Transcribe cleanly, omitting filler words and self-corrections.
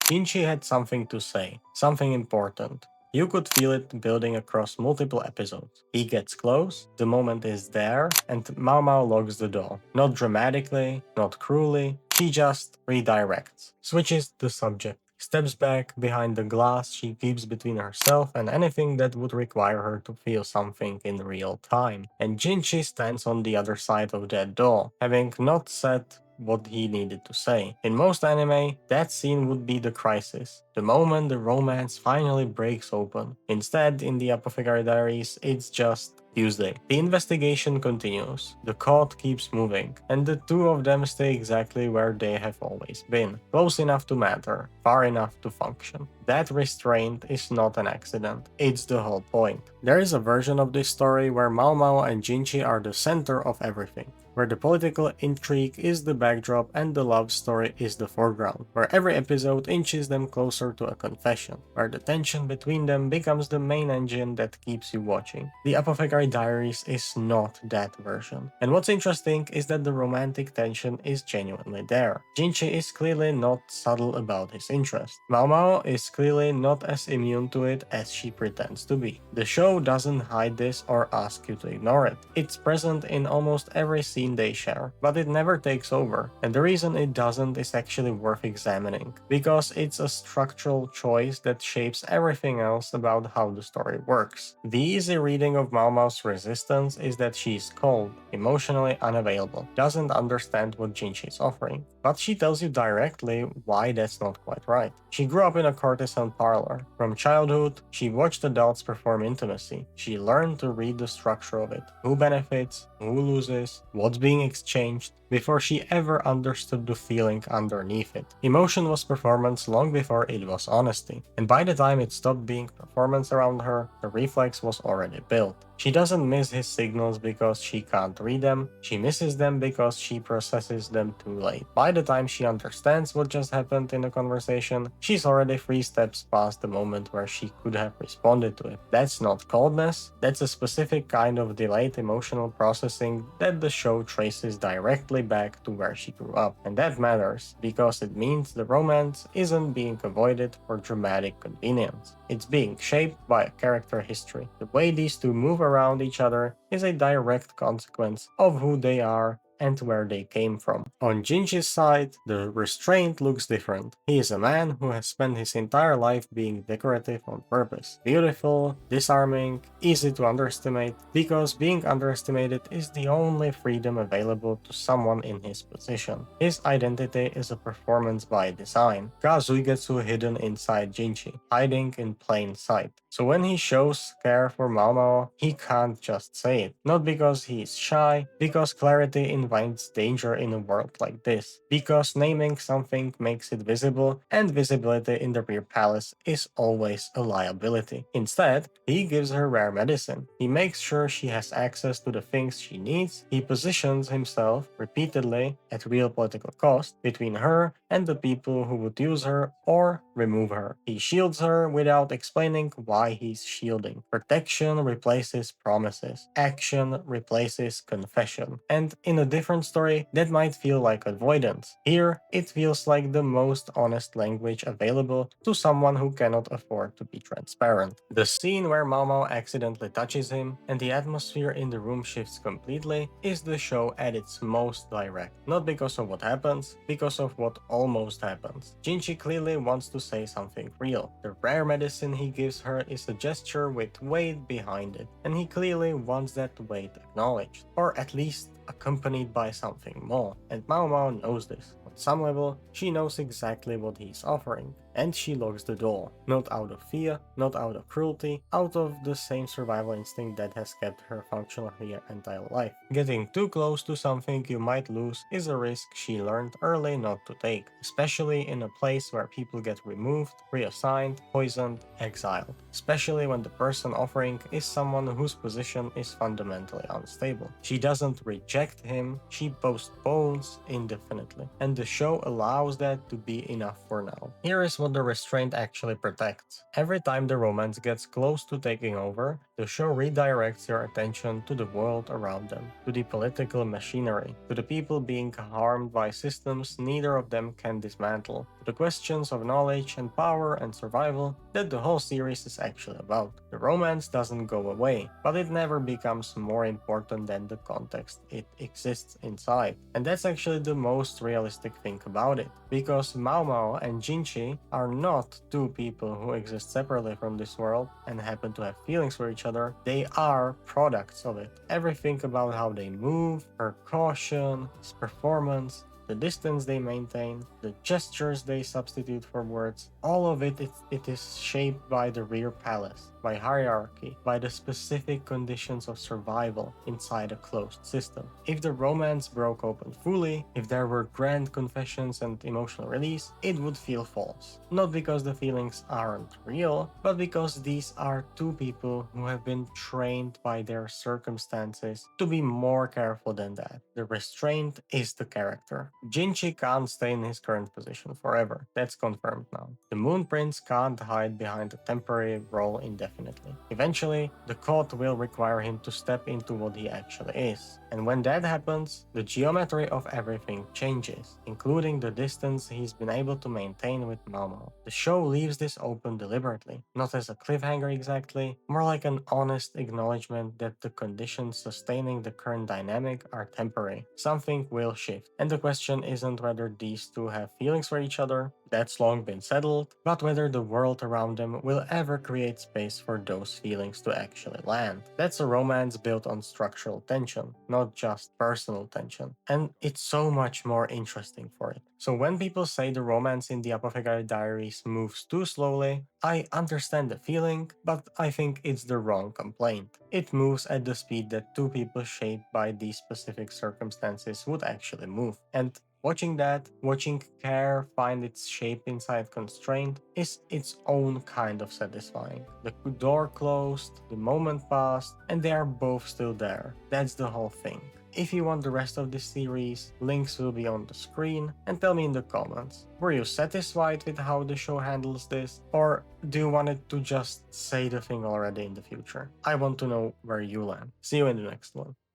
Jinshi had something to say, something important. You could feel it building across multiple episodes. He gets close, the moment is there, and Maomao locks the door. Not dramatically, not cruelly, she just redirects. Switches the subject. Steps back behind the glass she keeps between herself and anything that would require her to feel something in real time. And Jinshi stands on the other side of that door, having not said what he needed to say. In most anime, that scene would be the crisis, the moment the romance finally breaks open. Instead, in the Apothecary Diaries, it's just Tuesday. The investigation continues, the court keeps moving, and the two of them stay exactly where they have always been, close enough to matter, far enough to function. That restraint is not an accident, it's the whole point. There is a version of this story where Maomao and Jinshi are the center of everything, where the political intrigue is the backdrop and the love story is the foreground, where every episode inches them closer to a confession, where the tension between them becomes the main engine that keeps you watching. The Apothecary Diaries is not that version. And what's interesting is that the romantic tension is genuinely there. Jinshi is clearly not subtle about his interest. Maomao is clearly not as immune to it as she pretends to be. The show doesn't hide this or ask you to ignore it. It's present in almost every scene they share, but it never takes over, and the reason it doesn't is actually worth examining, because it's a structural choice that shapes everything else about how the story works. The easy reading of Maomao's resistance is that she's cold, emotionally unavailable, doesn't understand what Jinshi is offering, but she tells you directly why that's not quite right. She grew up in a courtesan parlor. From childhood, she watched adults perform intimacy. She learned to read the structure of it, who benefits, who loses, what's being exchanged, before she ever understood the feeling underneath it. Emotion was performance long before it was honesty, and by the time it stopped being performance around her, the reflex was already built. She doesn't miss his signals because she can't read them, she misses them because she processes them too late. By the time she understands what just happened in a conversation, she's already 3 steps past the moment where she could have responded to it. That's not coldness, that's a specific kind of delayed emotional processing that the show traces directly back to where she grew up. And that matters, because it means the romance isn't being avoided for dramatic convenience. It's being shaped by a character history. The way these two move around each other is a direct consequence of who they are and where they came from. On Jinshi's side, the restraint looks different. He is a man who has spent his entire life being decorative on purpose. Beautiful, disarming, easy to underestimate, because being underestimated is the only freedom available to someone in his position. His identity is a performance by design. Kazuigetsu hidden inside Jinshi, hiding in plain sight. So when he shows care for Maomao, he can't just say it. Not because he is shy, because clarity invites danger in a world like this. Because naming something makes it visible, and visibility in the rear palace is always a liability. Instead, he gives her rare medicine. He makes sure she has access to the things she needs. He positions himself repeatedly at real political cost between her and the people who would use her or remove her. He shields her without explaining why he's shielding. Protection replaces promises. Action replaces confession. And in a different story, that might feel like avoidance. Here, it feels like the most honest language available to someone who cannot afford to be transparent. The scene where Maomao accidentally touches him and the atmosphere in the room shifts completely is the show at its most direct. Not because of what happens, because of what almost happens. Jinshi clearly wants to say something real. The rare medicine he gives her is a gesture with weight behind it, and he clearly wants that weight acknowledged, or at least accompanied by something more. And Maomao knows this. On some level, she knows exactly what he's offering, and she locks the door. Not out of fear, not out of cruelty, out of the same survival instinct that has kept her functional her entire life. Getting too close to something you might lose is a risk she learned early not to take, especially in a place where people get removed, reassigned, poisoned, exiled. Especially when the person offering is someone whose position is fundamentally unstable. She doesn't reject him, she postpones indefinitely, and the show allows that to be enough for now. Here is what the restraint actually protects. Every time the romance gets close to taking over, the show redirects your attention to the world around them, to the political machinery, to the people being harmed by systems neither of them can dismantle, the the questions of knowledge and power and survival that the whole series is actually about. The romance doesn't go away, but it never becomes more important than the context it exists inside. And that's actually the most realistic thing about it, because Maomao and Jinshi are not two people who exist separately from this world and happen to have feelings for each other, they are products of it. Everything about how they move, her caution, his performance, the distance they maintain, the gestures they substitute for words, all of it is shaped by the rear palace, by hierarchy, by the specific conditions of survival inside a closed system. If the romance broke open fully, if there were grand confessions and emotional release, it would feel false. Not because the feelings aren't real, but because these are two people who have been trained by their circumstances to be more careful than that. The restraint is the character. Jinshi can't stay in his current position forever. That's confirmed now. The Moon Prince can't hide behind a temporary role indefinitely. Eventually, the code will require him to step into what he actually is. And when that happens, the geometry of everything changes, including the distance he's been able to maintain with Maomao. The show leaves this open deliberately, not as a cliffhanger exactly, more like an honest acknowledgement that the conditions sustaining the current dynamic are temporary. Something will shift. And the question isn't whether these two have feelings for each other, that's long been settled, but whether the world around them will ever create space for those feelings to actually land. That's a romance built on structural tension, not just personal tension. And it's so much more interesting for it. So when people say the romance in the Apothecary Diaries moves too slowly, I understand the feeling, but I think it's the wrong complaint. It moves at the speed that two people shaped by these specific circumstances would actually move. And watching care find its shape inside constraint is its own kind of satisfying. The door closed, the moment passed, and they are both still there. That's the whole thing. If you want the rest of this series, links will be on the screen, and tell me in the comments. Were you satisfied with how the show handles this, or do you want it to just say the thing already in the future? I want to know where you land. See you in the next one.